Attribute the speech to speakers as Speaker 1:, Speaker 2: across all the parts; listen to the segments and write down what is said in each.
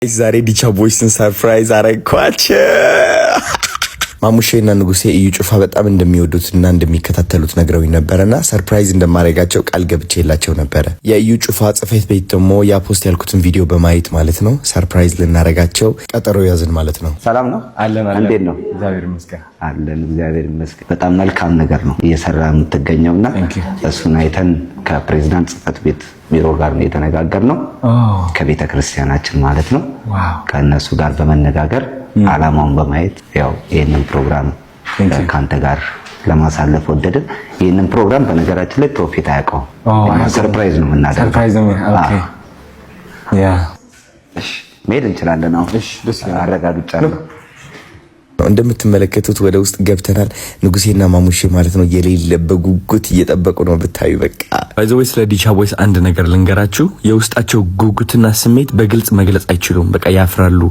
Speaker 1: ዛሬ ዲቻ ቦይስን ሰርፕራይዝ አረኳቸው። ማሙሼና ንጉሴ እዩ ጩፋ በጣም እንደሚወዱትና እንደሚከታተሉት ነግረውኝ ነበርና ሰርፕራይዝ እንደማረጋቸው ቃል ገብቼላቸው ነበር። የእዩ ጩፋ ጽፈት ቤት ደግሞ ያ ፖስት ያልኩትን ቪዲዮ በማየት ማለት ነው ሰርፕራይዝ ልናረጋቸው ቀጠሮ ያዝን ማለት ነው።
Speaker 2: ሰላም ነው
Speaker 3: አለን።
Speaker 2: እንዴት ነው?
Speaker 3: እግዚአብሔር ይመስገን
Speaker 2: አለን። እግዚአብሔር ይመስገን። በጣም መልካም ነገር ነው እየሰራ የምትገኘውና እሱን አይተን ከፕሬዝዳንት ጽፈት ቤት ቢሮ ጋር ነው የተነጋገርነው። ከቤተ ክርስቲያናችን ማለት ነው። ከነሱ ጋር በመነጋገር አላማውን በማየት ያው ይሄንን ፕሮግራም ካንተ ጋር ለማሳለፍ ወደድን። ይሄንን ፕሮግራም በነገራችን ላይ ፕሮፌት አያውቀውም። ሰርፕራይዝ ነው የምናደርገው።
Speaker 3: ሰርፕራይዝ ነው። ኦኬ ያ
Speaker 2: እሺ፣ መሄድ እንችላለን። አሁን እሺ፣ ደስ ይላል። አረጋግጫለሁ።
Speaker 1: እንደምትመለከቱት ወደ ውስጥ ገብተናል። ንጉሴና ማሙሼ ማለት ነው የሌለ በጉጉት እየጠበቁ ነው ብታዩ። በቃ ባይዘው ስለ ዲቻ ቦይስ አንድ ነገር ልንገራችሁ። የውስጣቸው ጉጉትና ስሜት በግልጽ መግለጽ አይችሉም። በቃ ያፍራሉ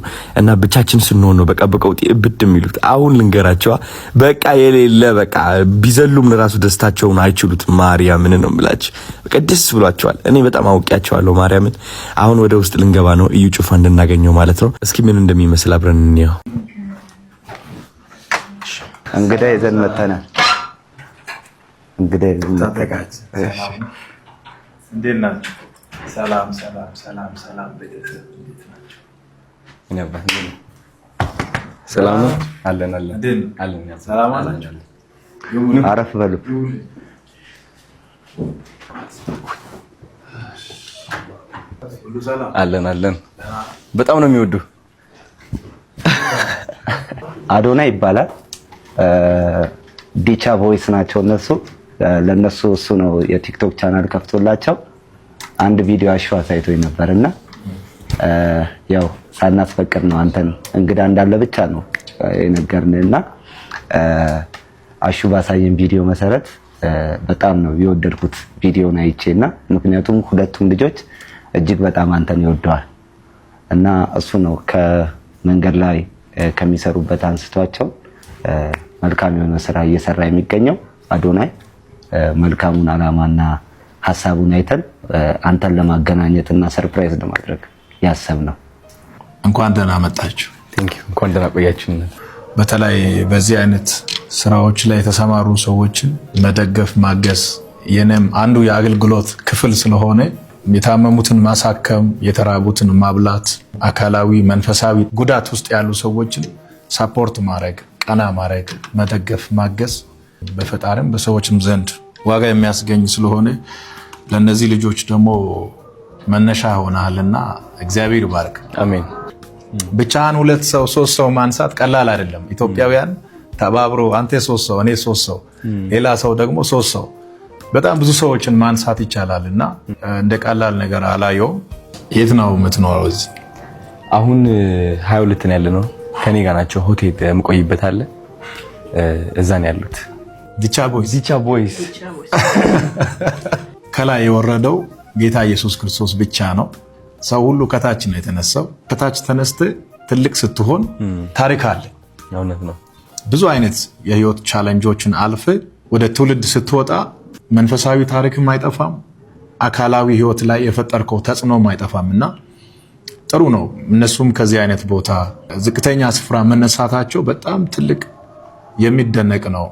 Speaker 1: እና ብቻችን ስንሆን ነው በቃ በቀውጤ እብድ የሚሉት። አሁን ልንገራቸው በቃ የሌለ በቃ ቢዘሉም ለራሱ ደስታቸውን አይችሉት። ማርያምን ነው የምላችሁ። በቃ ደስ ብሏቸዋል። እኔ በጣም አውቂያቸዋለሁ ማርያምን። አሁን ወደ ውስጥ ልንገባ ነው እዩ ጩፋ እንድናገኘው ማለት ነው። እስኪ ምን እንደሚመስል አብረን እንየው።
Speaker 2: እንግዳ ይዘን መተናል። እንግዳ ይዘን መተናል።
Speaker 4: እንዴት ናችሁ? ሰላም ሰላም ሰላም ሰላም። ቤተሰብ እንዴት ናችሁ?
Speaker 3: እኛ ባንዴ ሰላም ነው አለን
Speaker 4: አለን። ሰላም አላችሁ?
Speaker 2: አረፍ በሉ።
Speaker 3: አለን። በጣም ነው የሚወዱ።
Speaker 2: አዶና ይባላል። ዲቻ ቮይስ ናቸው እነሱ። ለነሱ እሱ ነው የቲክቶክ ቻናል ከፍቶላቸው አንድ ቪዲዮ አሹ አሳይቶኝ ነበርና ያው ሳናስፈቅድ ነው አንተን እንግዳ እንዳለ ብቻ ነው የነገርንና አሹ ባሳየን ቪዲዮ መሰረት በጣም ነው የወደድኩት ቪዲዮን አይቼና ምክንያቱም ሁለቱም ልጆች እጅግ በጣም አንተን ይወደዋል እና እሱ ነው ከመንገድ ላይ ከሚሰሩበት አንስቷቸው መልካም የሆነ ስራ እየሰራ የሚገኘው። አዶናይ መልካሙን አላማና ሐሳቡን አይተን አንተን ለማገናኘትና ሰርፕራይዝ ለማድረግ ያሰብነው።
Speaker 4: እንኳን ደህና መጣችሁ።
Speaker 3: ቴንኪው። እንኳን ደህና ቆያችሁን።
Speaker 4: በተለይ በዚህ አይነት ስራዎች ላይ የተሰማሩ ሰዎችን መደገፍ ማገዝ የኔም አንዱ የአገልግሎት ክፍል ስለሆነ የታመሙትን ማሳከም፣ የተራቡትን ማብላት፣ አካላዊ መንፈሳዊ ጉዳት ውስጥ ያሉ ሰዎችን ሰፖርት ማድረግ፣ ቀና ማድረግ፣ መደገፍ፣ ማገዝ በፈጣሪም በሰዎችም ዘንድ ዋጋ የሚያስገኝ ስለሆነ ለነዚህ ልጆች ደግሞ መነሻ ሆነሃልና እግዚአብሔር ይባርክ።
Speaker 3: አሜን።
Speaker 4: ብቻህን 2 ሰው 3 ሰው ማንሳት ቀላል አይደለም። ኢትዮጵያውያን ተባብሮ አንተ 3 ሰው እኔ 3 ሰው ሌላ ሰው ደግሞ 3 ሰው በጣም ብዙ ሰዎችን ማንሳት ይቻላልና እንደ ቀላል ነገር አላየውም። የት ነው የምትኖረው? እዚህ
Speaker 3: አሁን 22 ነው ያለነው። ከኔ ጋር ናቸው። ሆቴል የምቆይበት አለ። እዛ ነው ያሉት።
Speaker 4: ዲቻ ቦይስ ከላይ የወረደው ጌታ ኢየሱስ ክርስቶስ ብቻ ነው። ሰው ሁሉ ከታች ነው የተነሳው። ከታች ተነስተ ትልቅ ስትሆን ታሪክ አለ።
Speaker 3: እውነት ነው።
Speaker 4: ብዙ አይነት የህይወት ቻሌንጆችን አልፈ ወደ ትውልድ ስትወጣ መንፈሳዊ ታሪክም አይጠፋም፣ አካላዊ ህይወት ላይ የፈጠርከው ተጽዕኖም አይጠፋምና ጥሩ ነው። እነሱም ከዚህ አይነት ቦታ ዝቅተኛ ስፍራ መነሳታቸው በጣም ትልቅ የሚደነቅ ነው።